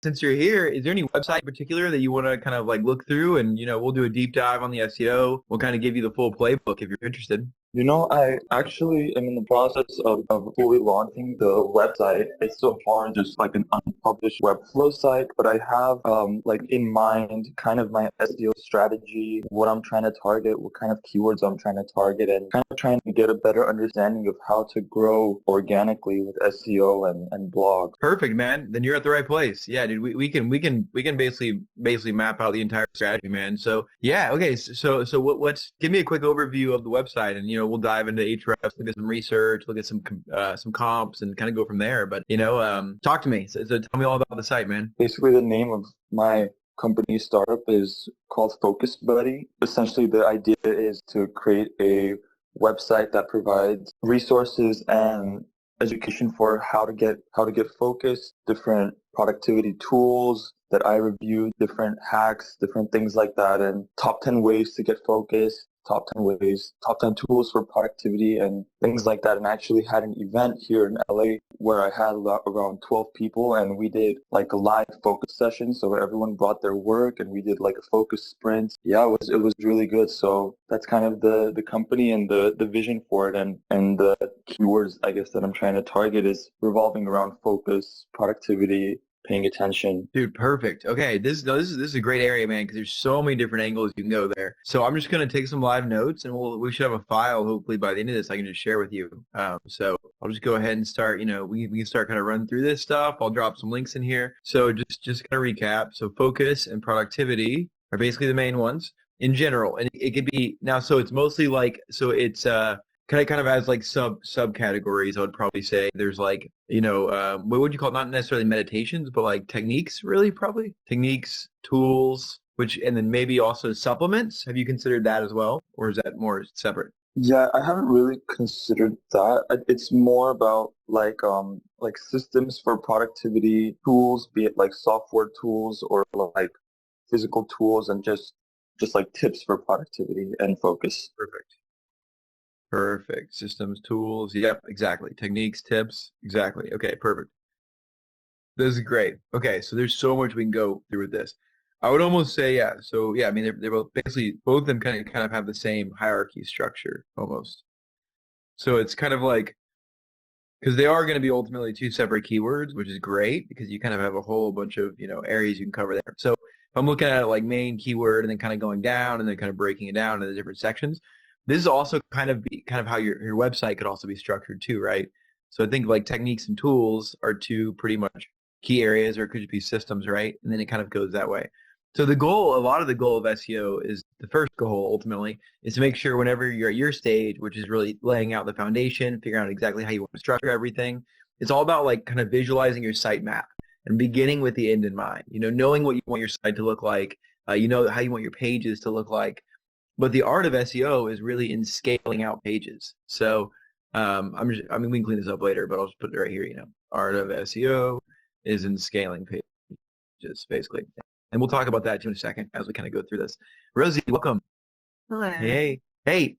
since you're here, is there any website in particular that you want to kind of like look through and, we'll do a deep dive on the SEO. We'll kind of give you the full playbook if you're interested. I actually am in the process of fully launching the website. It's so far just like an unpublished Webflow site, but I have in mind kind of my SEO strategy, what I'm trying to target, what kind of keywords I'm trying to target, and kind of trying to get a better understanding of how to grow organically with SEO and blogs. Perfect, man. Then you're at the right place. Yeah, dude, we can basically map out the entire strategy, man. So yeah, okay. So what's give me a quick overview of the website, and we'll dive into Ahrefs, look at some research, look at some comps, and kind of go from there. But talk to me. So tell me all about the site, man. Basically, the name of my company startup is called Focus Buddy. Essentially, the idea is to create a website that provides resources and education for how to get focused, different productivity tools that I review, different hacks, different things like that, and top 10 ways to get focused, top 10 tools for productivity and things like that. And I actually had an event here in LA where I had around 12 people, and we did like a live focus session. So everyone brought their work and we did like a focus sprint. Yeah, it was really good. So that's kind of the company and the vision for it, and the keywords, I guess, that I'm trying to target is revolving around focus, productivity, paying attention. Dude, perfect. Okay, this is a great area, man, because there's so many different angles you can go there. So I'm just gonna take some live notes, and we should have a file hopefully by the end of this I can just share with you. So I'll just go ahead and start. We can start kind of run through this stuff. I'll drop some links in here. So just kind of recap. So focus and productivity are basically the main ones in general, and it could be now. So it's mostly it's kind of has like subcategories. I would probably say there's like, what would you call it? Not necessarily meditations, but like techniques, really, probably techniques, tools, and then maybe also supplements. Have you considered that as well, or is that more separate? Yeah, I haven't really considered that. It's more about like systems for productivity tools, be it like software tools or like physical tools, and just like tips for productivity and focus. Perfect. Systems, tools. Yep, exactly. Techniques, tips. Exactly. Okay, perfect. This is great. Okay, so there's so much we can go through with this. I would almost say, yeah. So yeah, I mean, they're both basically, both of them kind of have the same hierarchy structure almost. So it's kind of like, because they are going to be ultimately two separate keywords, which is great because you kind of have a whole bunch of, areas you can cover there. So if I'm looking at it like main keyword and then kind of going down and then kind of breaking it down into the different sections, this is also kind of how your website could also be structured too, right? So I think like techniques and tools are two pretty much key areas, or it could just be systems, right? And then it kind of goes that way. So a lot of the goal of SEO is, the first goal ultimately is to make sure whenever you're at your stage, which is really laying out the foundation, figuring out exactly how you want to structure everything. It's all about like kind of visualizing your site map and beginning with the end in mind, knowing what you want your site to look like, how you want your pages to look like. But the art of SEO is really in scaling out pages. So we can clean this up later, but I'll just put it right here. Art of SEO is in scaling pages, basically. And we'll talk about that too in a second as we kind of go through this. Rosie, welcome. Hello. Hey.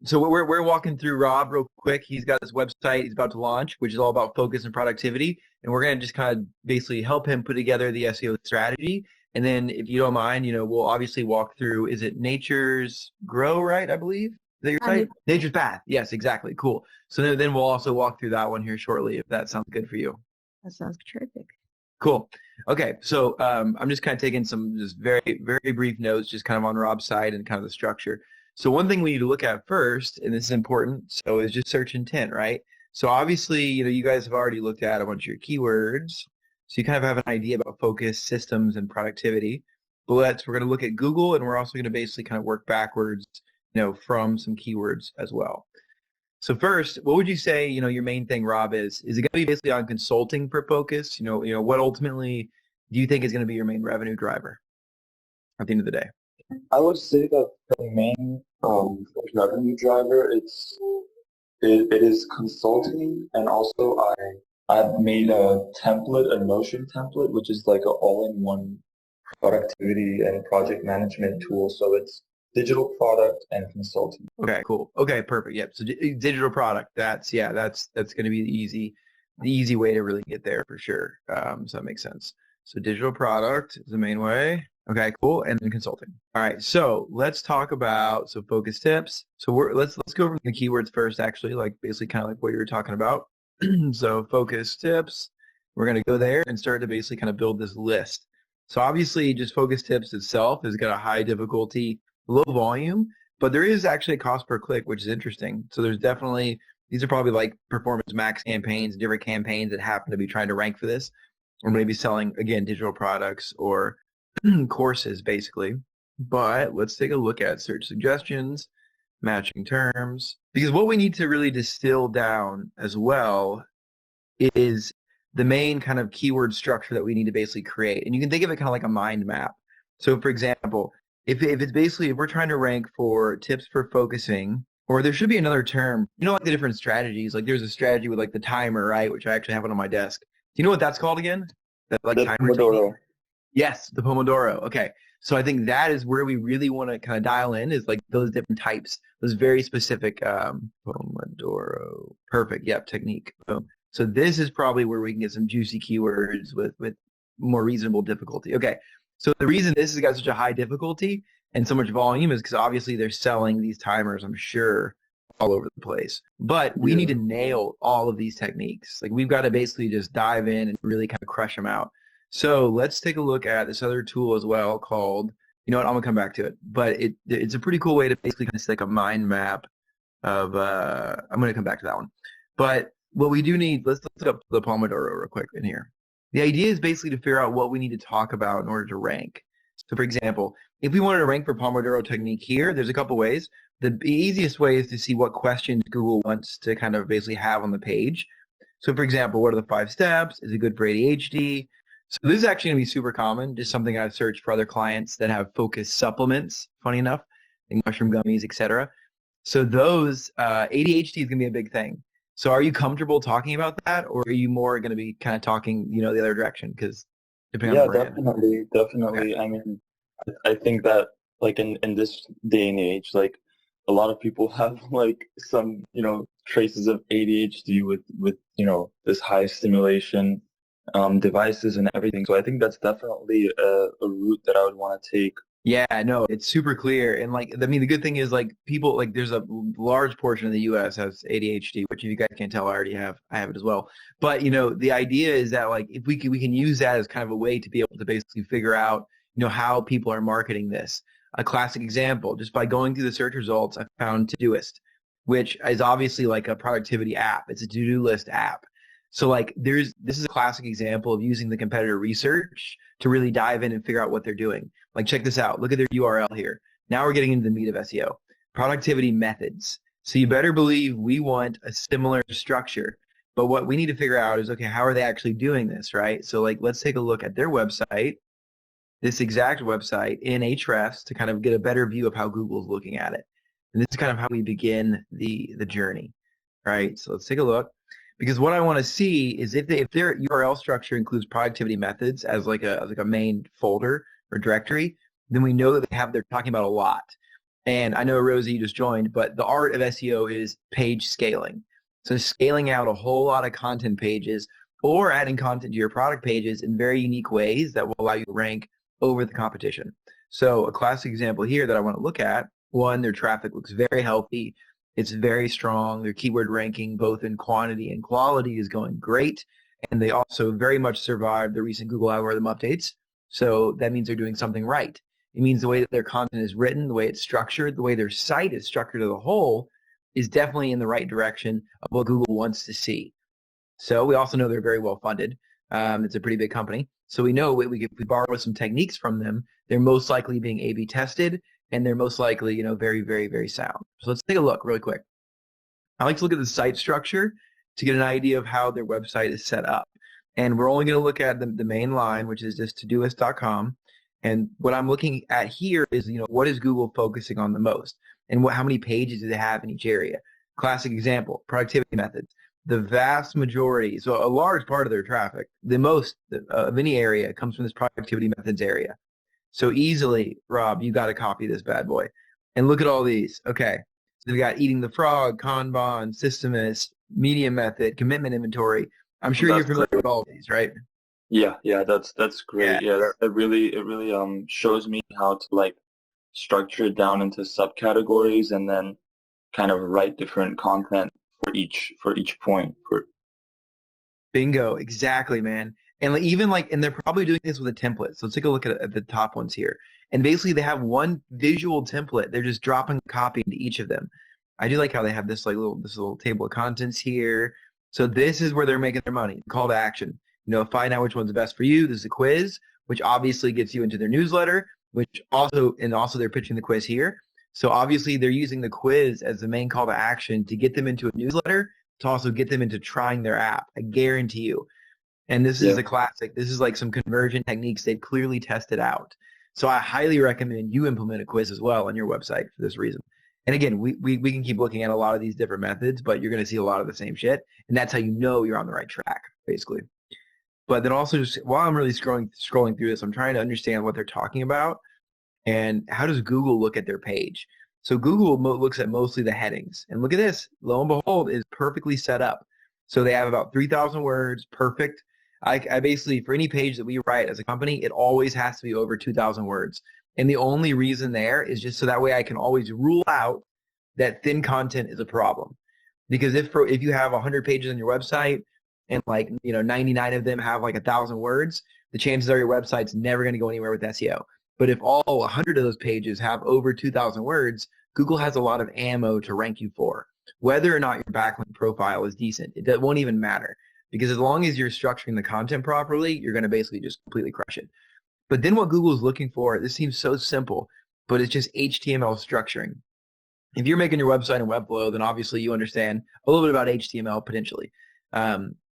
So we're walking through Rob real quick. He's got this website he's about to launch, which is all about focus and productivity. And we're going to just kind of basically help him put together the SEO strategy. And then if you don't mind, we'll obviously walk through, is it Nature's Grow, right? I believe. Is that your site? Nature's Path. Yes, exactly. Cool. So then we'll also walk through that one here shortly, if that sounds good for you. That sounds terrific. Cool. Okay. So I'm just kind of taking some just very, very brief notes, just kind of on Rob's side and kind of the structure. So one thing we need to look at first, and this is important, so is just search intent, right? So obviously, you guys have already looked at a bunch of your keywords. So you kind of have an idea about focus, systems, and productivity. But we're going to look at Google, and we're also going to basically kind of work backwards, from some keywords as well. So first, what would you say, your main thing, Rob, is it going to be basically on consulting for focus? What ultimately do you think is going to be your main revenue driver at the end of the day? I would say that the main revenue driver, it is consulting, and also I've made a Notion template, which is like an all-in-one productivity and project management tool. So it's digital product and consulting. Okay, cool. Okay, perfect. Yep. So digital product, that's going to be the easy way to really get there for sure. So that makes sense. So digital product is the main way. Okay, cool. And then consulting. All right. So let's talk about focus tips. So let's go over the keywords first, actually, like basically kind of like what you were talking about. So focus tips. We're going to go there and start to basically kind of build this list. So obviously just focus tips itself has got a high difficulty, low volume, but there is actually a cost per click, which is interesting. So there's definitely, these are probably like performance max campaigns, different campaigns that happen to be trying to rank for this, or maybe selling, again, digital products or courses, basically. But let's take a look at search suggestions, matching terms, because what we need to really distill down as well is the main kind of keyword structure that we need to basically create. And you can think of it kind of like a mind map. So for example, if it's basically, if we're trying to rank for tips for focusing, or there should be another term, like the different strategies, like there's a strategy with like the timer, right? Which I actually have it on my desk. Do you know what that's called again? That like The timer Pomodoro. technique? Yes, the Pomodoro. Okay. So I think that is where we really want to kind of dial in, is like those different types, those very specific Pomodoro. Perfect. Yep. Technique. Boom. So this is probably where we can get some juicy keywords with more reasonable difficulty. Okay. So the reason this has got such a high difficulty and so much volume is because obviously they're selling these timers, I'm sure, all over the place. But we need to nail all of these techniques. Like we've got to basically just dive in and really kind of crush them out. So let's take a look at this other tool as well called, I'm going to come back to it, but it's a pretty cool way to basically kind of stick a mind map of, I'm going to come back to that one. But what we do need, let's look up the Pomodoro real quick in here. The idea is basically to figure out what we need to talk about in order to rank. So for example, if we wanted to rank for Pomodoro technique here, there's a couple ways. The easiest way is to see what questions Google wants to kind of basically have on the page. So for example, what are the 5 steps? Is it good for ADHD? So this is actually going to be super common, just something I've searched for other clients that have focus supplements, funny enough, like mushroom gummies, etc. So those, ADHD is going to be a big thing. So are you comfortable talking about that, or are you more going to be kind of talking, the other direction? Because depending on the brand. Definitely. Okay. I mean, I think that like in this day and age, like a lot of people have like some, traces of ADHD with this high stimulation devices and everything. So I think that's definitely a route that I would want to take. Yeah, no, it's super clear. And the good thing is people, there's a large portion of the US has ADHD, which if you guys can't tell, I have it as well. But, the idea is that if we can use that as kind of a way to be able to basically figure out, how people are marketing this. A classic example, just by going through the search results, I found Todoist, which is obviously like a productivity app. It's a to-do list app. So this is a classic example of using the competitor research to really dive in and figure out what they're doing. Check this out. Look at their URL here. Now we're getting into the meat of SEO. Productivity methods. So you better believe we want a similar structure. But what we need to figure out is, okay, how are they actually doing this, right? So let's take a look at their website, this exact website in Ahrefs, to kind of get a better view of how Google's looking at it. And this is kind of how we begin the journey, right? So let's take a look. Because what I want to see is if their URL structure includes productivity methods as like a main folder or directory, then we know that they're talking about a lot. And I know, Rosie, you just joined, but the art of SEO is page scaling. So scaling out a whole lot of content pages or adding content to your product pages in very unique ways that will allow you to rank over the competition. So a classic example here that I want to look at, one, their traffic looks very healthy. It's very strong. Their keyword ranking, both in quantity and quality, is going great. And they also very much survived the recent Google algorithm updates. So that means they're doing something right. It means the way that their content is written, the way it's structured, the way their site is structured as a whole is definitely in the right direction of what Google wants to see. So we also know they're very well funded. It's a pretty big company. So we know if we borrow some techniques from them, they're most likely being A/B tested, and they're most likely, very, very, very sound. So let's take a look really quick. I like to look at the site structure to get an idea of how their website is set up. And we're only going to look at the main line, which is just Todoist.com. And what I'm looking at here is, what is Google focusing on the most? And how many pages do they have in each area? Classic example, productivity methods. The vast majority, so a large part of their traffic, the most of any area comes from this productivity methods area. So easily, Rob, you got to copy this bad boy. And look at all these. Okay. So we've got Eating the Frog, Kanban, Systemus, Media Method, Commitment Inventory. I'm sure you're familiar with all of these, right? Yeah, that's great. Yeah, it really shows me how to like structure it down into subcategories and then kind of write different content for each point. For Bingo, exactly, man. And like, even like, and they're probably doing this with a template. So let's take a look at the top ones here. And basically, they have one visual template. They're just dropping a copy into each of them. I do like how they have this little table of contents here. So this is where they're making their money. Call to action. Find out which one's best for you. This is a quiz, which obviously gets you into their newsletter, which also they're pitching the quiz here. So obviously, they're using the quiz as the main call to action to get them into a newsletter, to also get them into trying their app. I guarantee you. And this is yeah, a classic. This is like some conversion techniques they've clearly tested out. So I highly recommend you implement a quiz as well on your website for this reason. And again, we can keep looking at a lot of these different methods, but you're going to see a lot of the same shit. And that's how you know you're on the right track, basically. But then also, just while I'm really scrolling through this, I'm trying to understand what they're talking about and how does Google look at their page. So Google looks at mostly the headings. And look at this. Lo and behold, is perfectly set up. So they have about 3,000 words, perfect. I basically, for any page that we write as a company, it always has to be over 2,000 words. And the only reason there is just so that way I can always rule out that thin content is a problem. Because if you have 100 pages on your website and 99 of them have like 1,000 words, the chances are your website's never going to go anywhere with SEO. But if all 100 of those pages have over 2,000 words, Google has a lot of ammo to rank you for. Whether or not your backlink profile is decent, it won't even matter. Because as long as you're structuring the content properly, you're going to basically just completely crush it. But then what Google is looking for, this seems so simple, but it's just HTML structuring. If you're making your website in Webflow, then obviously you understand a little bit about HTML potentially.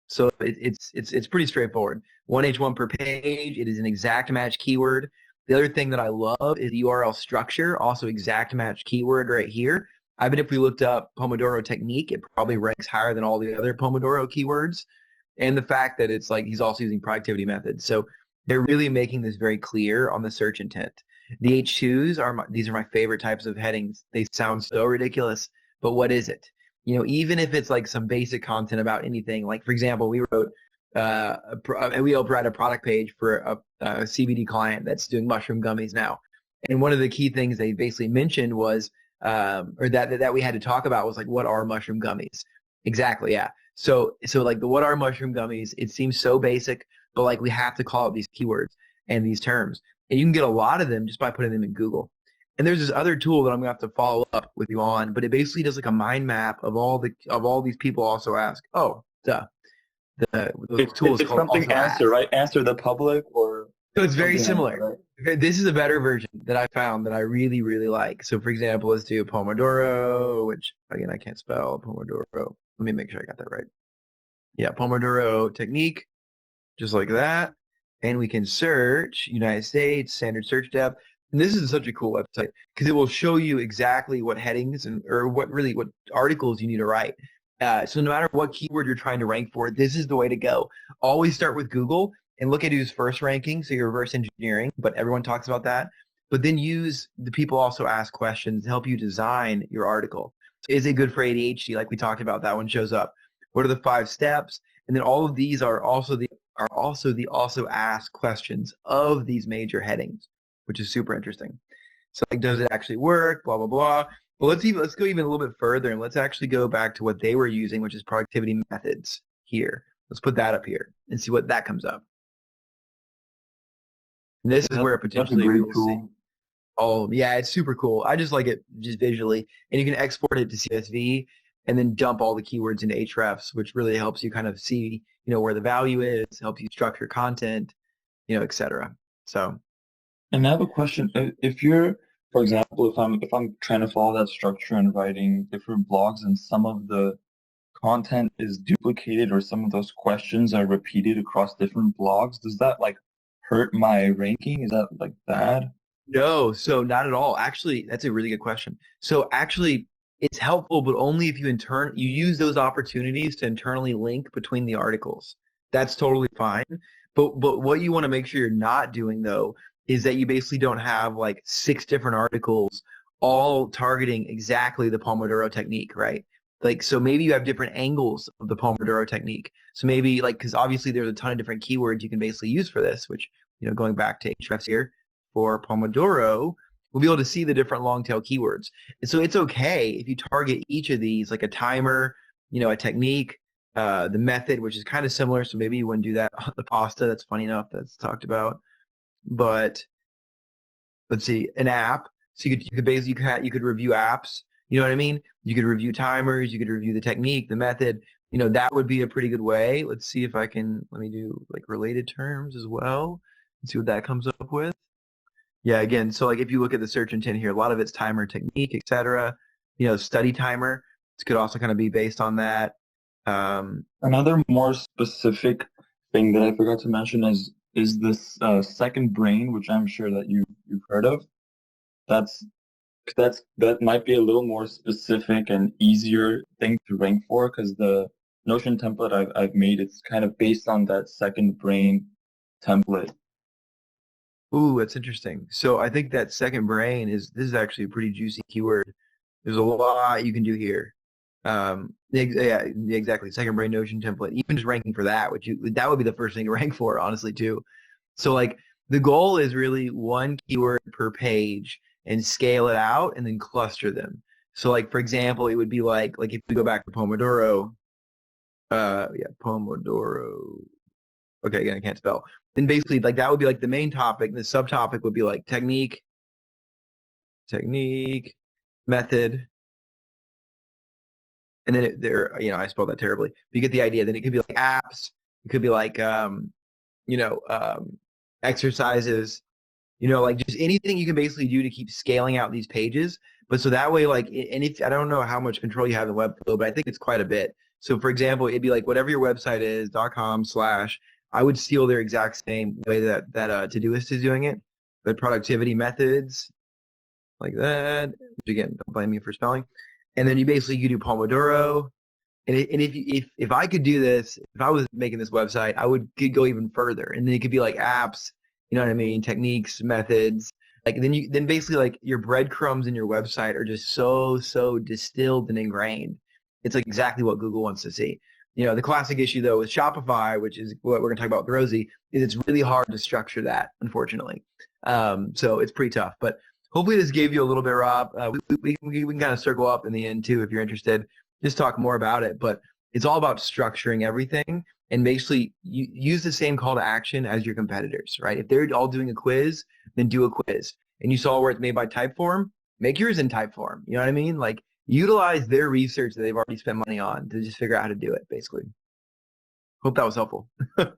So it's pretty straightforward. 1H1 per page. It is an exact match keyword. The other thing that I love is URL structure, also exact match keyword right here. I bet if we looked up Pomodoro technique, it probably ranks higher than all the other Pomodoro keywords. And the fact that it's like he's also using productivity methods. So they're really making this very clear on the search intent. The H2s these are my favorite types of headings. They sound so ridiculous, but what is it? Even if it's like some basic content about anything, like for example, we wrote we helped write a product page for a CBD client that's doing mushroom gummies now. And one of the key things they basically mentioned was, or that we had to talk about was like, what are mushroom gummies? Exactly, yeah. So like the what are mushroom gummies, it seems so basic, but like we have to call out these keywords and these terms. And you can get a lot of them just by putting them in Google. And there's this other tool that I'm gonna have to follow up with you on, but it basically does like a mind map of all these people also ask. Oh, duh. The tool is it's called something also answer, ask. right? Answer the public or So it's very something like that, similar. right? This is a better version that I found that I really, really like. So for example, let's do Pomodoro, which again, I can't spell Pomodoro. Let me make sure I got that right. Yeah, Pomodoro technique, just like that. And we can search United States, standard search depth. And this is such a cool website because it will show you exactly what headings or what articles you need to write. So no matter what keyword you're trying to rank for, this is the way to go. Always start with Google and look at who's first ranking. So you're reverse engineering, but everyone talks about that. But then use the people also ask questions to help you design your article. So is it good for ADHD? Like we talked about, that one shows up. What are the 5 steps? And then all of these are also the also ask questions of these major headings, which is super interesting. So like, does it actually work? Blah, blah, blah. But let's go even a little bit further and let's actually go back to what they were using, which is productivity methods here. Let's put that up here and see what that comes up. And this is where That's a potentially we great will see. tool. Oh, yeah, it's super cool. I just like it just visually. And you can export it to CSV and then dump all the keywords into Hrefs, which really helps you kind of see, where the value is, helps you structure content, et cetera. So, And I have a question. If you're, for example, if I'm trying to follow that structure and writing different blogs and some of the content is duplicated or some of those questions are repeated across different blogs, does that like hurt my ranking? Is that like bad? no, so not at all. Actually, that's a really good question. So actually, it's helpful, but only if you use those opportunities to internally link between the articles. That's totally fine. But what you want to make sure you're not doing though is that you basically don't have like 6 different articles all targeting exactly the Pomodoro technique, right? Like, so maybe you have different angles of the Pomodoro technique. So maybe like, because obviously there's a ton of different keywords you can basically use for this, which, going back to Ahrefs here for Pomodoro, we'll be able to see the different long tail keywords. And so it's okay if you target each of these, like a timer, a technique, the method, which is kind of similar. So maybe you wouldn't do that. The pasta, that's funny enough, that's talked about. But let's see, an app. So you could basically, you could review apps. You know what I mean? You could review timers. You could review the technique, the method. That would be a pretty good way. Let's see if let me do like related terms as well and see what that comes up with. Yeah, again, so like if you look at the search intent here, a lot of it's timer, technique, etc. Study timer. This could also kind of be based on that. Another more specific thing that I forgot to mention is this second brain, which I'm sure that you've heard of. That might be a little more specific and easier thing to rank for, because the Notion template I've made, it's kind of based on that second brain template. Ooh, that's interesting. So I think that second brain this is actually a pretty juicy keyword. There's a lot you can do here. Yeah, exactly. Second brain Notion template. Even just ranking for that, that would be the first thing to rank for, honestly, too. So like the goal is really one keyword per page and scale it out and then cluster them. So like, for example, it would be like if we go back to Pomodoro, Pomodoro. Okay, again, I can't spell. Then basically like that would be like the main topic. And the subtopic would be like technique, method. And then I spelled that terribly. But you get the idea. Then it could be like apps. It could be like, exercises, like just anything you can basically do to keep scaling out these pages. But so that way, like, and if I don't know how much control you have in Webflow, but I think it's quite a bit. So for example, it'd be like whatever your website is, .com/ I would steal their exact same way that Todoist is doing it. The productivity methods, like that. Which again, don't blame me for spelling. And then you do Pomodoro. And if I could do this, if I was making this website, I could go even further. And then it could be like apps, you know what I mean? Techniques, methods. Like then basically like your breadcrumbs in your website are just so distilled and ingrained. It's like exactly what Google wants to see. The classic issue though with Shopify, which is what we're going to talk about with Rosie, is it's really hard to structure that, unfortunately. So it's pretty tough. But hopefully this gave you a little bit, Rob. We can kind of circle up in the end too if you're interested. Just talk more about it. But it's all about structuring everything and basically you use the same call to action as your competitors, right? If they're all doing a quiz, then do a quiz. And you saw where it's made by Typeform, make yours in Typeform. You know what I mean? Like utilize their research that they've already spent money on to just figure out how to do it, basically. Hope that was helpful. That's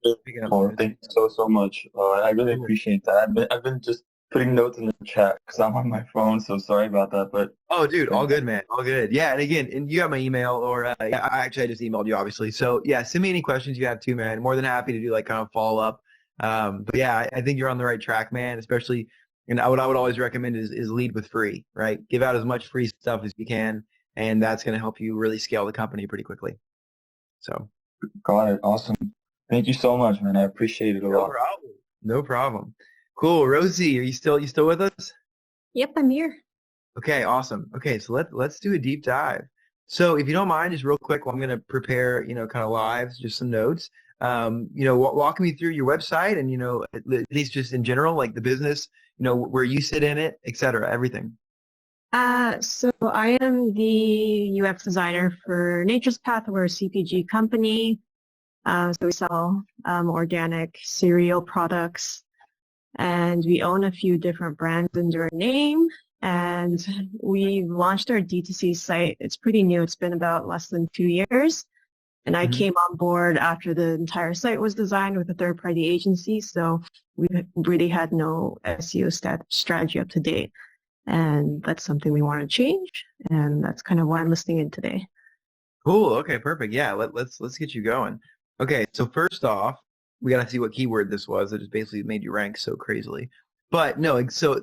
really cool. Thank you so much. I really appreciate that. I've been just putting notes in the chat because I'm on my phone, so sorry about that. But dude, all good, man, all good. Yeah, and again, you have my email, or I just emailed you, obviously. So yeah, send me any questions you have too, man. More than happy to do like kind of follow up. But yeah, I think you're on the right track, man. Especially, and what I would always recommend is lead with free, right? Give out as much free stuff as you can, and that's going to help you really scale the company pretty quickly. So. Got it. Awesome. Thank you so much, man. I appreciate it a lot. No problem. Cool. Rosie, are you still with us? Yep, I'm here. Okay, awesome. Okay, so let's do a deep dive. So if you don't mind, just real quick, I'm going to prepare, kind of live, just some notes. Walk me through your website and, at least just in general, like the business, where you sit in it, et cetera, everything. So I am the UX designer for Nature's Path. We're a CPG company. So we sell organic cereal products, and we own a few different brands under our name. And we launched our D2C site. It's pretty new. It's been about less than 2 years. And I came on board after the entire site was designed with a third-party agency. So we really had no SEO strategy up to date. And that's something we want to change. And that's kind of why I'm listening in today. Cool. Okay, perfect. Yeah, let's get you going. Okay, so first off, we got to see what keyword this was that just basically made you rank so crazily. But no, so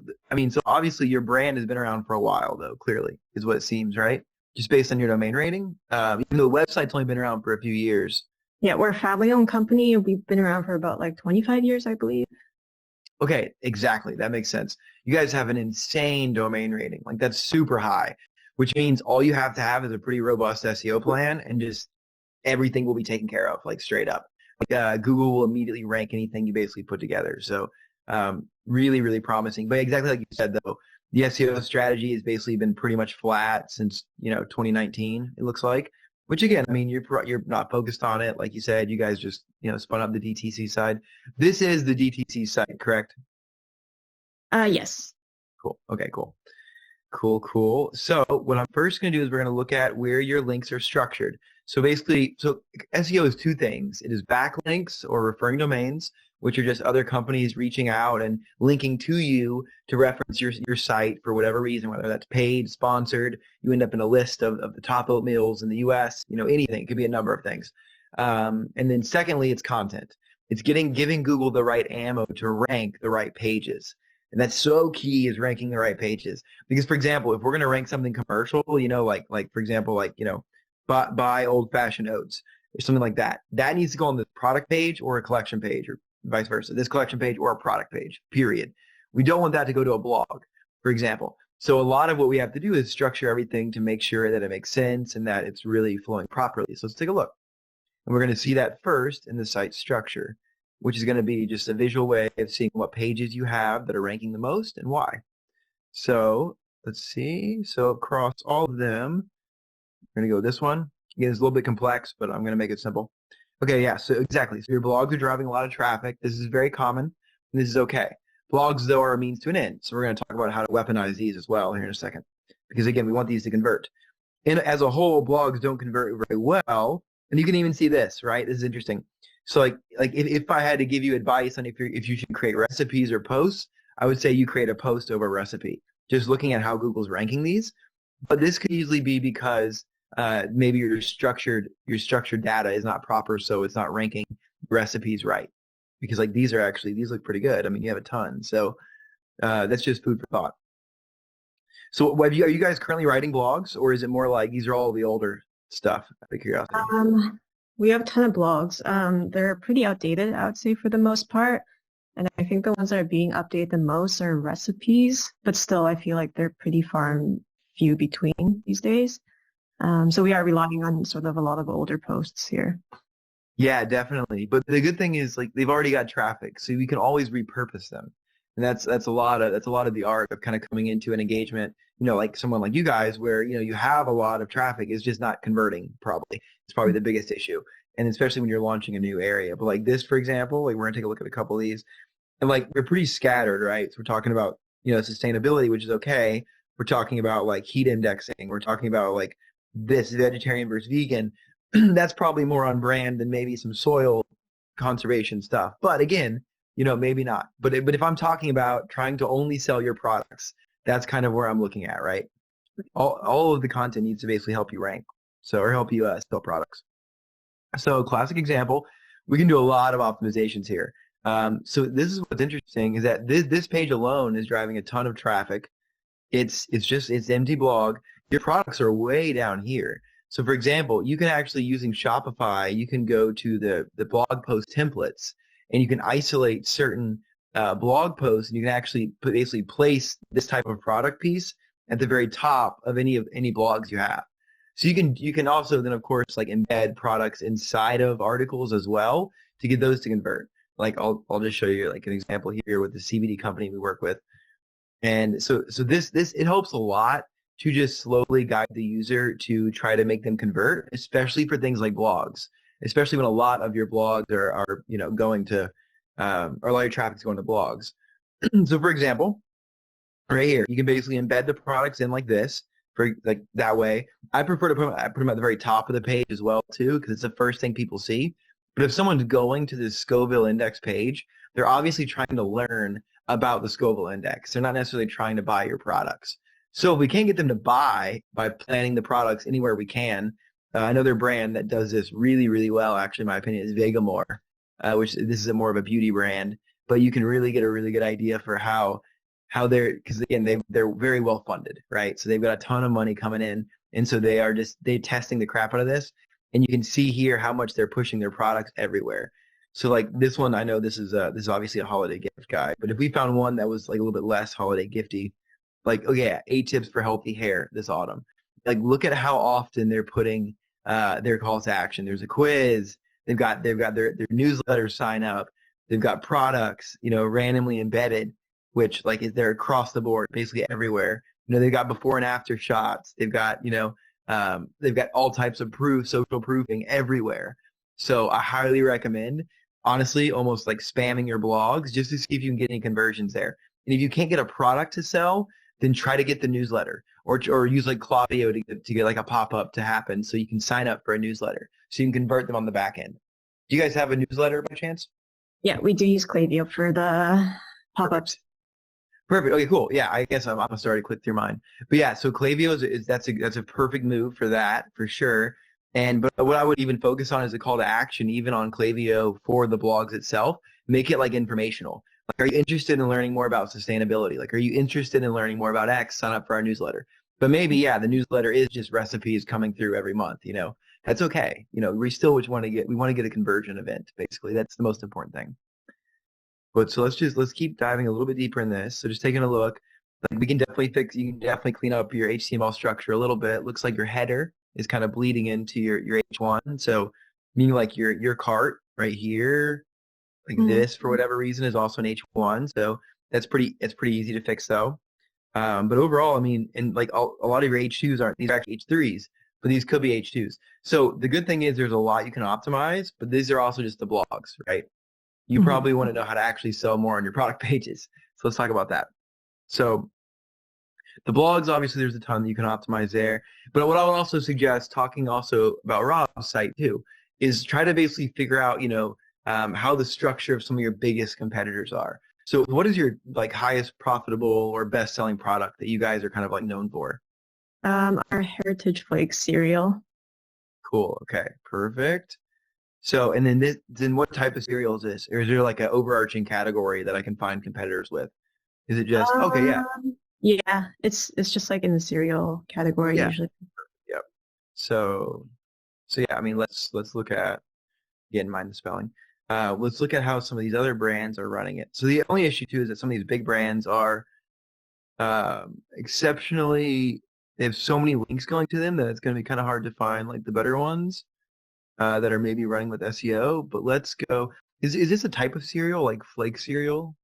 obviously your brand has been around for a while, though, clearly, is what it seems, right? Just based on your domain rating. Even though the website's only been around for a few years. Yeah, we're a family-owned company. We've been around for about like 25 years, I believe. Okay, exactly. That makes sense. You guys have an insane domain rating. Like that's super high. which means all you have to have is a pretty robust SEO plan and just everything will be taken care of, like straight up. Like, Google will immediately rank anything you basically put together. So really, really promising. But exactly like you said, though, the SEO strategy has basically been pretty much flat since 2019. It looks like. Which again, I mean, you're not focused on it, like you said. You guys just spun up the DTC side. This is the DTC site, correct? Yes. Cool. Okay. Cool. Cool. So what I'm first going to do is we're going to look at where your links are structured. So basically, SEO is two things. It is backlinks or referring domains, which are just other companies reaching out and linking to you to reference your site for whatever reason, whether that's paid, sponsored, you end up in a list of the top oatmeals in the US, anything. It could be a number of things. And then secondly, it's content. It's giving Google the right ammo to rank the right pages. And that's so key, is ranking the right pages. Because, for example, if we're going to rank something commercial, like for example, buy old-fashioned oats or something like that, that needs to go on the product page or a collection page, or vice versa, this collection page or a product page, period. We don't want that to go to a blog, for example. So a lot of what we have to do is structure everything to make sure that it makes sense and that it's really flowing properly. So let's take a look. And we're going to see that first in the site structure, which is going to be just a visual way of seeing what pages you have that are ranking the most and why. So let's see. So across all of them, we're going to go this one. Again, it's a little bit complex, but I'm going to make it simple. Okay, yeah, so exactly. So your blogs are driving a lot of traffic. This is very common, and this is okay. Blogs, though, are a means to an end. So we're going to talk about how to weaponize these as well here in a second. Because, again, we want these to convert. And as a whole, blogs don't convert very well. And you can even see this, right? This is interesting. So like if I had to give you advice on if you should create recipes or posts, I would say you create a post over a recipe, just looking at how Google's ranking these. But this could easily be because maybe your structured data is not proper, so it's not ranking recipes right. Because like these look pretty good. I mean, you have a ton. So that's just food for thought. So are you guys currently writing blogs, or is it more like these are all the older stuff, out of curiosity? We have a ton of blogs. They're pretty outdated, I would say, for the most part. And I think the ones that are being updated the most are recipes, but still I feel like they're pretty far and few between these days. So we are relying on sort of a lot of older posts here. Yeah, definitely. But the good thing is like they've already got traffic, so we can always repurpose them. And that's a lot of the art of kind of coming into an engagement, like someone like you guys where, you have a lot of traffic, is just not converting probably. It's probably the biggest issue. And especially when you're launching a new area. But like this, for example, like we're gonna take a look at a couple of these. And like we're pretty scattered, right? So we're talking about, sustainability, which is okay. We're talking about like heat indexing. We're talking about like this vegetarian versus vegan. That's probably more on brand than maybe some soil conservation stuff. But again, maybe not. But if I'm talking about trying to only sell your products, that's kind of where I'm looking at, right? All of the content needs to basically help you rank, or help you sell products. So classic example, we can do a lot of optimizations here. So this is what's interesting, is that this page alone is driving a ton of traffic. It's empty blog. Your products are way down here. So for example, you can actually, using Shopify, you can go to the blog post templates, and you can isolate certain blog posts, and you can actually basically place this type of product piece at the very top of any blogs you have. So you can also then, of course, like embed products inside of articles as well to get those to convert. Like I'll just show you like an example here with the CBD company we work with. And so this it helps a lot to just slowly guide the user to try to make them convert, especially for things like blogs, especially when a lot of your blogs are going to, or a lot of your traffic is going to blogs. So for example, right here, you can basically embed the products in like this, for like that way. I prefer to put them at the very top of the page as well too, because it's the first thing people see. But if someone's going to this Scoville index page, they're obviously trying to learn about the Scoville index. They're not necessarily trying to buy your products. So if we can't get them to buy by planting the products anywhere we can, another brand that does this really, really well, actually, in my opinion, is Vegamore, which this is more of a beauty brand. But you can really get a really good idea for how they're, because again, they're very well funded, right? So they've got a ton of money coming in, and so they're testing the crap out of this. And you can see here how much they're pushing their products everywhere. So like this one, I know this is obviously a holiday gift guide, but if we found one that was like a little bit less holiday gifty, like, oh yeah, 8 tips for healthy hair this autumn. like look at how often they're putting their call to action. There's a quiz. They've got their newsletter sign up. They've got products, randomly embedded, which like they're across the board, basically everywhere. They've got before and after shots. They've got they've got all types of proof, social proofing everywhere. So I highly recommend, honestly, almost like spamming your blogs just to see if you can get any conversions there. And if you can't get a product to sell, then try to get the newsletter or use like Claudio to get like a pop-up to happen so you can sign up for a newsletter so you can convert them on the back end. Do you guys have a newsletter by chance? Yeah, we do use Klaviyo for the pop-ups. Perfect. Okay, cool. Yeah, I guess I'm starting to click through mine. But yeah, so Klaviyo that's a perfect move for that, for sure. But what I would even focus on is a call to action, even on Klaviyo for the blogs itself. Make it like informational. Like, are you interested in learning more about sustainability? Like, are you interested in learning more about X? Sign up for our newsletter. But maybe, yeah, the newsletter is just recipes coming through every month. That's okay. We still want to get a conversion event. Basically, that's the most important thing. But so let's keep diving a little bit deeper in this. So just taking a look, like you can definitely clean up your HTML structure a little bit. It looks like your header is kind of bleeding into your H1. So meaning like your cart right here, like this for whatever reason is also an H1. So it's pretty easy to fix though. But overall, I mean, and like a lot of your H2s these are actually H3s, but these could be H2s. So the good thing is there's a lot you can optimize, but these are also just the blogs, right? You probably want to know how to actually sell more on your product pages. So let's talk about that. So the blogs, obviously, there's a ton that you can optimize there. But what I would also suggest, talking also about Rob's site too, is try to basically figure out, how the structure of some of your biggest competitors are. So what is your like highest profitable or best selling product that you guys are kind of like known for? Our Heritage Flakes cereal. Cool. Okay. Perfect. So, and then what type of cereal is this? Or is there like an overarching category that I can find competitors with? Is it just, okay, yeah. Yeah, it's just like in the cereal category usually. Yep. So yeah, I mean, let's look at, again, mind the spelling. Let's look at how some of these other brands are running it. So the only issue too is that some of these big brands are exceptionally, they have so many links going to them that it's going to be kind of hard to find like the better ones. That are maybe running with SEO, but let's go. Is this a type of cereal, like flake cereal?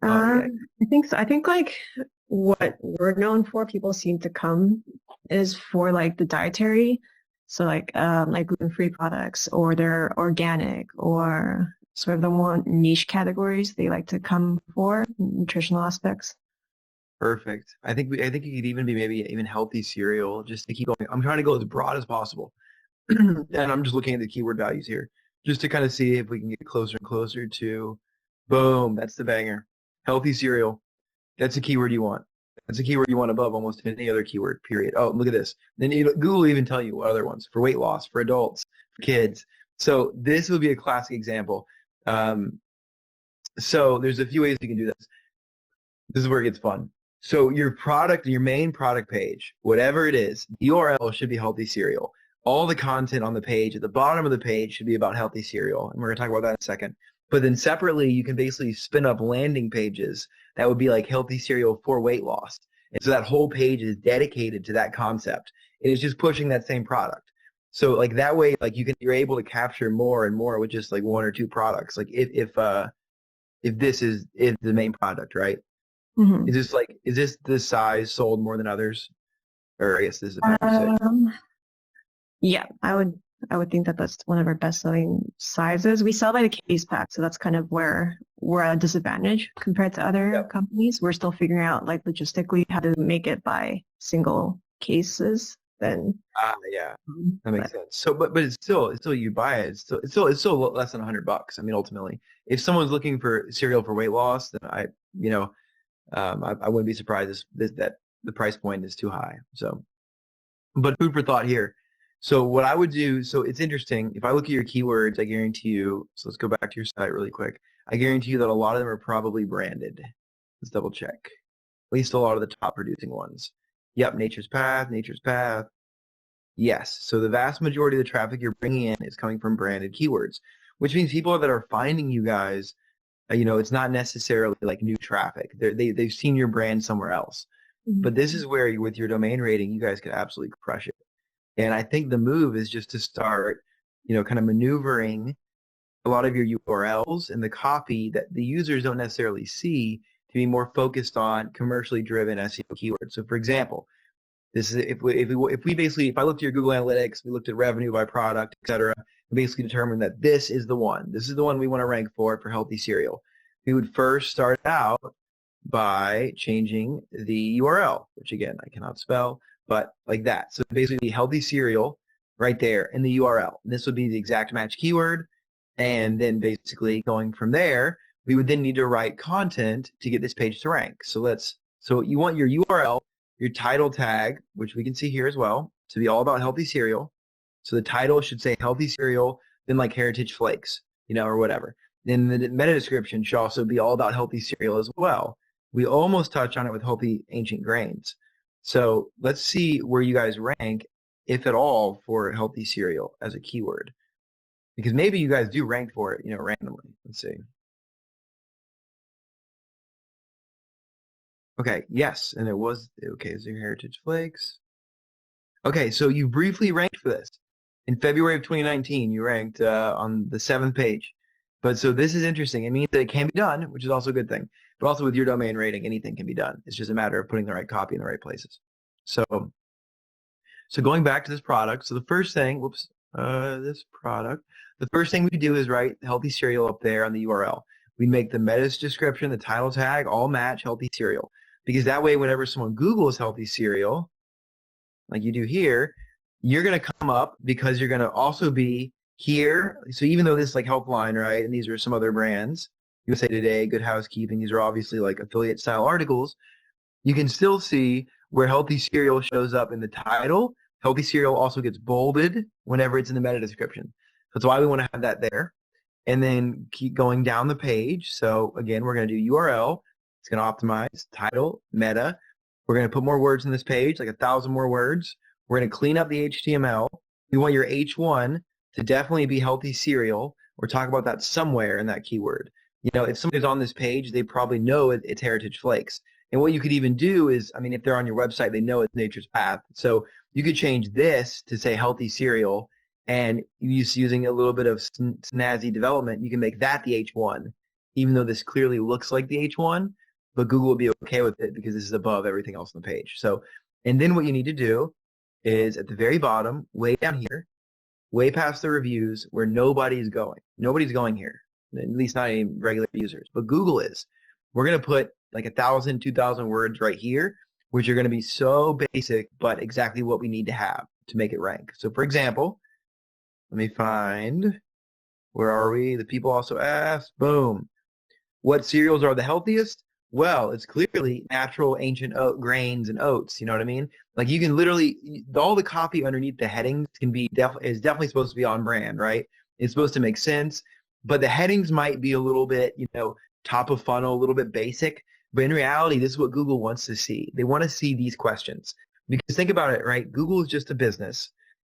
I think so. I think like what we're known for, people seem to come is for like the dietary, so like gluten-free products, or they're organic, or sort of the more niche categories they like to come for nutritional aspects. Perfect. I think it could even be maybe even healthy cereal, just to keep going. I'm trying to go as broad as possible. And I'm just looking at the keyword values here just to kind of see if we can get closer and closer to, boom, that's the banger. Healthy cereal. That's a keyword you want. That's a keyword you want above almost any other keyword, period. Oh, look at this. Then Google will even tell you what other ones for weight loss, for adults, for kids. So this would be a classic example. So there's a few ways you can do this. This is where it gets fun. So your main product page, whatever it is, the URL should be healthy cereal. All the content on the page, at the bottom of the page, should be about healthy cereal. And we're going to talk about that in a second. But then separately, you can basically spin up landing pages that would be like healthy cereal for weight loss. And so that whole page is dedicated to that concept. And it's just pushing that same product. So like that way, like you're able to capture more and more with just like one or two products. Like if this is the main product, right? Mm-hmm. Is this the size sold more than others? Or I guess this is a yeah, I would think that that's one of our best selling sizes. We sell by the case pack, so that's kind of where we're at a disadvantage compared to other companies. We're still figuring out like logistically how to make it by single cases. Then yeah, that makes sense. So but it's still you buy it. It's still less than $100. I mean, ultimately, if someone's looking for cereal for weight loss, then I wouldn't be surprised that the price point is too high. So, but food for thought here. So what I would do, so it's interesting, if I look at your keywords, I guarantee you, so let's go back to your site really quick. I guarantee you that a lot of them are probably branded. Let's double check. At least a lot of the top producing ones. Yep, Nature's Path. Yes, so the vast majority of the traffic you're bringing in is coming from branded keywords, which means people that are finding you guys, it's not necessarily like new traffic. They've seen your brand somewhere else. But this is where with your domain rating, you guys could absolutely crush it. And I think the move is just to start, kind of maneuvering a lot of your URLs and the copy that the users don't necessarily see to be more focused on commercially driven SEO keywords. So for example, this is if I looked at your Google Analytics, we looked at revenue by product, et cetera, and basically determined that this is the one. This is the one we want to rank for healthy cereal. We would first start out by changing the URL, which again, I cannot spell, but like that. So basically healthy cereal right there in the URL. This would be the exact match keyword. And then basically going from there, we would then need to write content to get this page to rank. So you want your URL, your title tag, which we can see here as well, to be all about healthy cereal. So the title should say healthy cereal, then like heritage flakes, or whatever. Then the meta description should also be all about healthy cereal as well. We almost touch on it with healthy ancient grains. So let's see where you guys rank, if at all, for healthy cereal as a keyword. Because maybe you guys do rank for it, randomly. Let's see. Okay, yes, and it was, okay, is there heritage flakes? Okay, so you briefly ranked for this. In February of 2019, you ranked on the 7th page. But so this is interesting. It means that it can be done, which is also a good thing. But also with your domain rating, anything can be done. It's just a matter of putting the right copy in the right places. So going back to this product, so the first thing, this product, the first thing we do is write healthy cereal up there on the URL. We make the meta description, the title tag, all match healthy cereal. Because that way, whenever someone Googles healthy cereal, like you do here, you're going to come up because you're going to also be here. So even though this is like Helpline, right, and these are some other brands, USA Today, Good Housekeeping, these are obviously like affiliate style articles, you can still see where healthy cereal shows up in the title. Healthy cereal also gets bolded whenever it's in the meta description. That's why we want to have that there. And then keep going down the page. So again, we're going to do URL. It's going to optimize title, meta. We're going to put more words in this page, like 1,000 more words. We're going to clean up the HTML. We want your H1 to definitely be healthy cereal. We're talking about that somewhere in that keyword. If somebody's on this page, they probably know it's heritage flakes. And what you could even do is, if they're on your website, they know it's Nature's Path. So you could change this to say healthy cereal, and using a little bit of snazzy development, you can make that the H1, even though this clearly looks like the H1, but Google will be okay with it because this is above everything else on the page. So, and then what you need to do is at the very bottom, way down here, way past the reviews where nobody's going. Nobody's going here, at least not any regular users, but Google is. We're going to put like 1,000, 2,000 words right here, which are going to be so basic, but exactly what we need to have to make it rank. So for example, let me find, where are we? The people also asked, boom. What cereals are the healthiest? Well, it's clearly natural ancient grains and oats. You know what I mean? Like you can literally, all the copy underneath the headings is definitely supposed to be on brand, right? It's supposed to make sense, but the headings might be a little bit, top of funnel, a little bit basic. But in reality, this is what Google wants to see. They want to see these questions. Because think about it, right? Google is just a business.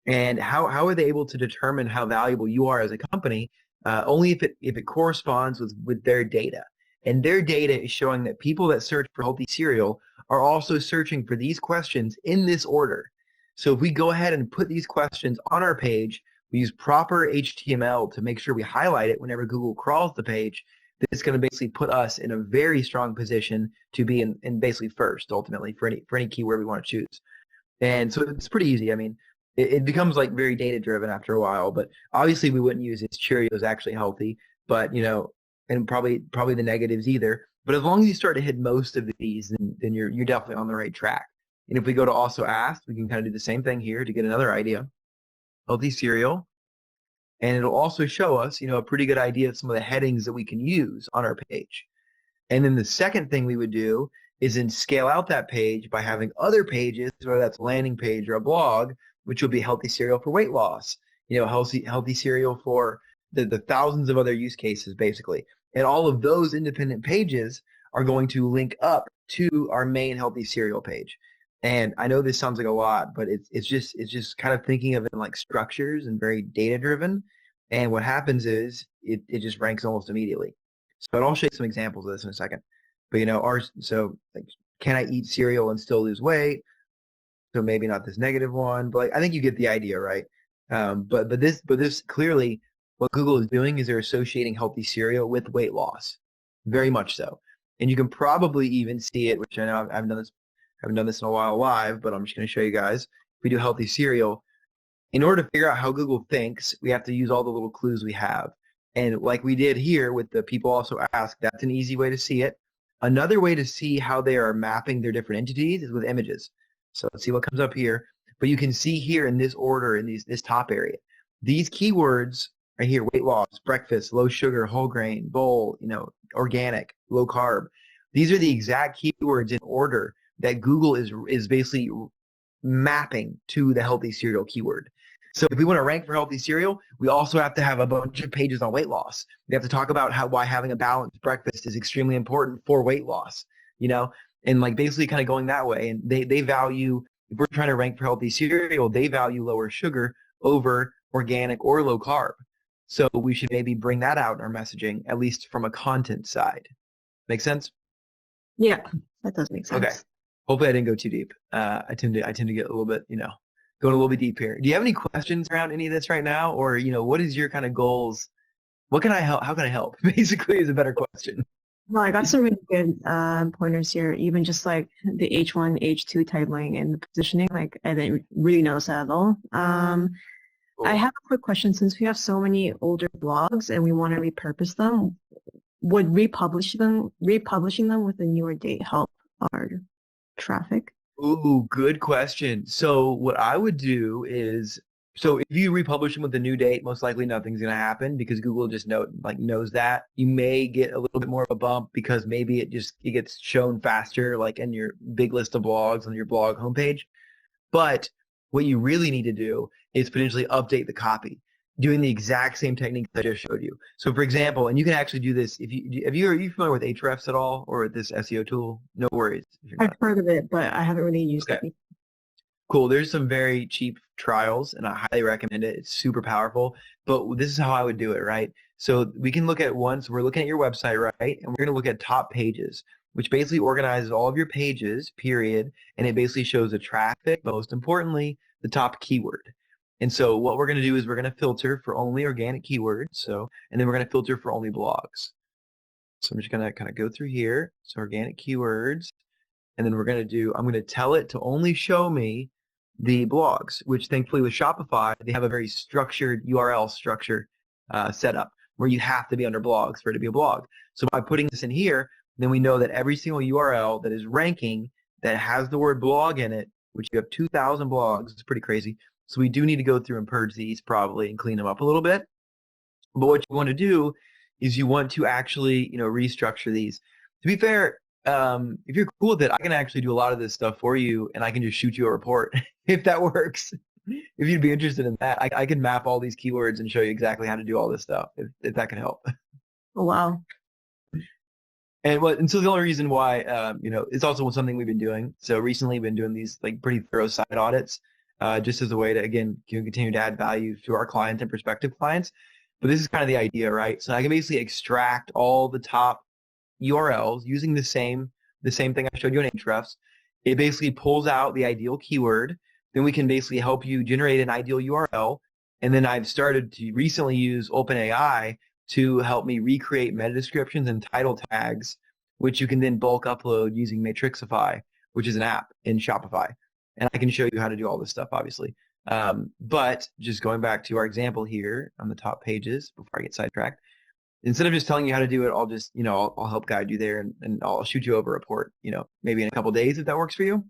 And how are they able to determine how valuable you are as a company? Only if it corresponds with their data. And their data is showing that people that search for healthy cereal are also searching for these questions in this order. So if we go ahead and put these questions on our page, we use proper HTML to make sure we highlight it whenever Google crawls the page, it's going to basically put us in a very strong position to be in basically first, ultimately, for any keyword we want to choose. And so it's pretty easy. It becomes like very data driven after a while, but obviously we wouldn't use it's Cheerios actually healthy, but and probably the negatives either. But as long as you start to hit most of these, then you're definitely on the right track. And if we go to also asked, we can kind of do the same thing here to get another idea. Healthy cereal. And it'll also show us, a pretty good idea of some of the headings that we can use on our page. And then the second thing we would do is then scale out that page by having other pages, whether that's a landing page or a blog, which will be healthy cereal for weight loss, healthy cereal for the thousands of other use cases, basically. And all of those independent pages are going to link up to our main healthy cereal page. And I know this sounds like a lot, but it's just kind of thinking of it in like structures and very data driven. And what happens is it just ranks almost immediately. So I'll show you some examples of this in a second. But like can I eat cereal and still lose weight? So maybe not this negative one, but like, I think you get the idea, right? But this clearly, what Google is doing is they're associating healthy cereal with weight loss, very much so. And you can probably even see it, which I know I haven't done this in a while live, but I'm just going to show you guys. If we do healthy cereal, in order to figure out how Google thinks, we have to use all the little clues we have. And like we did here with the people also ask, that's an easy way to see it. Another way to see how they are mapping their different entities is with images. So let's see what comes up here. But you can see here in this order, in this top area, these keywords right here: weight loss, breakfast, low sugar, whole grain, bowl, organic, low carb. These are the exact keywords in order that Google is basically mapping to the healthy cereal keyword. So if we want to rank for healthy cereal, we also have to have a bunch of pages on weight loss. We have to talk about why having a balanced breakfast is extremely important for weight loss, and like basically kind of going that way. And they value, if we're trying to rank for healthy cereal, they value lower sugar over organic or low carb. So we should maybe bring that out in our messaging, at least from a content side. Make sense? Yeah, that does make sense. Okay. Hopefully I didn't go too deep. I tend to get a little bit, going a little bit deep here. Do you have any questions around any of this right now? Or, what is your kind of goals? What can I help? How can I help? Basically is a better question. Well, I got some really good pointers here, even just like the H1, H2 titling and the positioning. Like, I didn't really notice that at all. Cool. I have a quick question. Since we have so many older blogs and we want to repurpose them, would republishing them with a newer date help our traffic? Ooh, good question. So what I would do is, so if you republish them with a new date, most likely nothing's going to happen because Google just knows that. You may get a little bit more of a bump because maybe it gets shown faster, like in your big list of blogs on your blog homepage. But what you really need to do is potentially update the copy, doing the exact same technique that I just showed you. So for example, and you can actually do this, are you familiar with Ahrefs at all, or with this SEO tool? No worries. I've heard of it, but I haven't really used it. Cool. There's some very cheap trials, and I highly recommend it. It's super powerful. But this is how I would do it, right? So we can look at we're looking at your website, right? And we're going to look at top pages, which basically organizes all of your pages, period. And it basically shows the traffic, most importantly, the top keyword. And so what we're going to do is we're going to filter for only organic keywords. And then we're going to filter for only blogs. So I'm just going to kind of go through here. So organic keywords. And then I'm going to tell it to only show me the blogs, which thankfully with Shopify, they have a very structured URL structure setup where you have to be under blogs for it to be a blog. So by putting this in here, then we know that every single URL that is ranking that has the word blog in it, which you have 2,000 blogs, it's pretty crazy. So we do need to go through and purge these probably and clean them up a little bit. But what you want to do is you want to actually, restructure these. To be fair, if you're cool with it, I can actually do a lot of this stuff for you, and I can just shoot you a report if that works. If you'd be interested in that, I can map all these keywords and show you exactly how to do all this stuff, if that can help. Oh, wow. And so the only reason why, it's also something we've been doing. So recently we've been doing these like pretty thorough site audits, just as a way to, again, continue to add value to our clients and prospective clients. But this is kind of the idea, right? So I can basically extract all the top URLs using the same thing I showed you in Ahrefs. It basically pulls out the ideal keyword. Then we can basically help you generate an ideal URL. And then I've started to recently use OpenAI to help me recreate meta descriptions and title tags, which you can then bulk upload using Matrixify, which is an app in Shopify. And I can show you how to do all this stuff, obviously. But just going back to our example here on the top pages before I get sidetracked, instead of just telling you how to do it, I'll just, I'll help guide you there and I'll shoot you over a report, maybe in a couple of days if that works for you.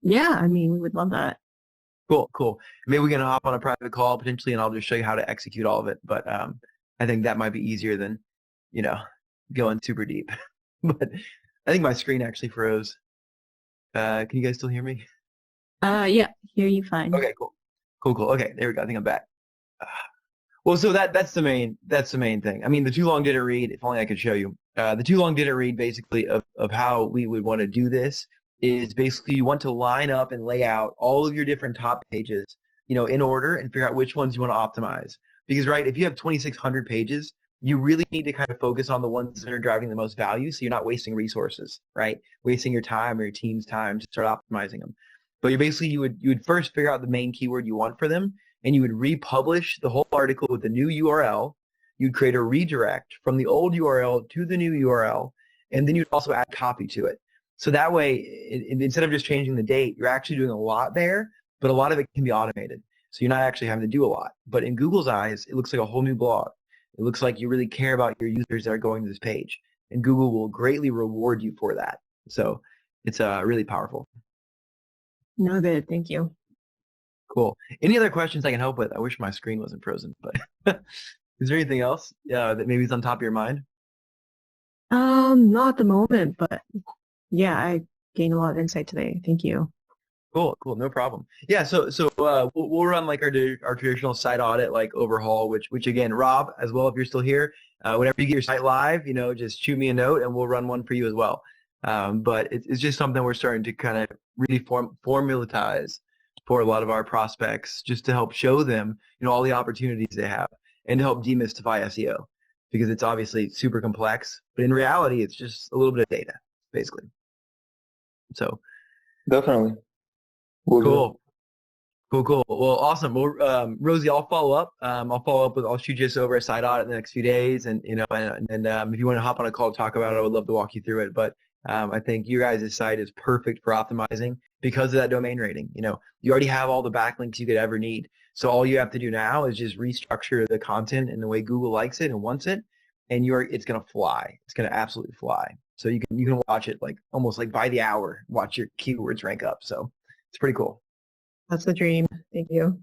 Yeah, I mean, we would love that. Cool. Maybe we can hop on a private call potentially and I'll just show you how to execute all of it. But I think that might be easier than, going super deep. But I think my screen actually froze. Can you guys still hear me? Yeah, hear you fine. Okay, cool. Okay, there we go. I think I'm back. Well, so that's the main thing. I mean, the too long didn't read, if only I could show you. The too long didn't read basically of how we would want to do this is basically you want to line up and lay out all of your different top pages, in order and figure out which ones you want to optimize. Because, right, if you have 2,600 pages, you really need to kind of focus on the ones that are driving the most value, so you're not wasting resources, right? Wasting your time or your team's time to start optimizing them. But you would first figure out the main keyword you want for them, and you would republish the whole article with the new URL. You'd create a redirect from the old URL to the new URL, and then you'd also add copy to it. So that way, instead of just changing the date, you're actually doing a lot there, but a lot of it can be automated. So you're not actually having to do a lot. But in Google's eyes, it looks like a whole new blog. It looks like you really care about your users that are going to this page, and Google will greatly reward you for that. So it's really powerful. No, good. Thank you. Cool. Any other questions I can help with? I wish my screen wasn't frozen, but is there anything else that maybe is on top of your mind? Not at the moment, but yeah, I gained a lot of insight today. Thank you. Cool, no problem. Yeah, so we'll run like our traditional site audit like overhaul, which again, Rob, as well, if you're still here, whenever you get your site live, just shoot me a note and we'll run one for you as well. But it's just something we're starting to kind of really formulatize for a lot of our prospects, just to help show them, all the opportunities they have, and to help demystify SEO, because it's obviously super complex, but in reality, it's just a little bit of data, basically. So definitely. Cool. Well, awesome. Well, Rosie, I'll follow up. I'll shoot you over a site audit in the next few days, and if you want to hop on a call to talk about it, I would love to walk you through it. But I think your guys' site is perfect for optimizing because of that domain rating. You already have all the backlinks you could ever need. So all you have to do now is just restructure the content in the way Google likes it and wants it, and it's gonna fly. It's gonna absolutely fly. So you can watch it like almost like by the hour, watch your keywords rank up. So it's pretty cool. That's the dream. Thank you.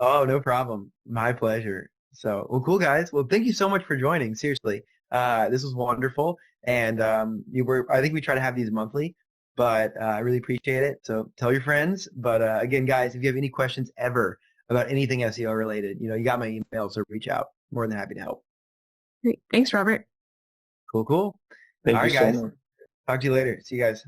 Oh, no problem. My pleasure. So, well, cool, guys. Well, thank you so much for joining. Seriously, this was wonderful. And I think we try to have these monthly, but I really appreciate it. So tell your friends. But again, guys, if you have any questions ever about anything SEO related, you got my email, so reach out. More than happy to help. Great. Thanks, Robert. Cool. Thank All right, you guys. so much. Talk to you later. See you guys.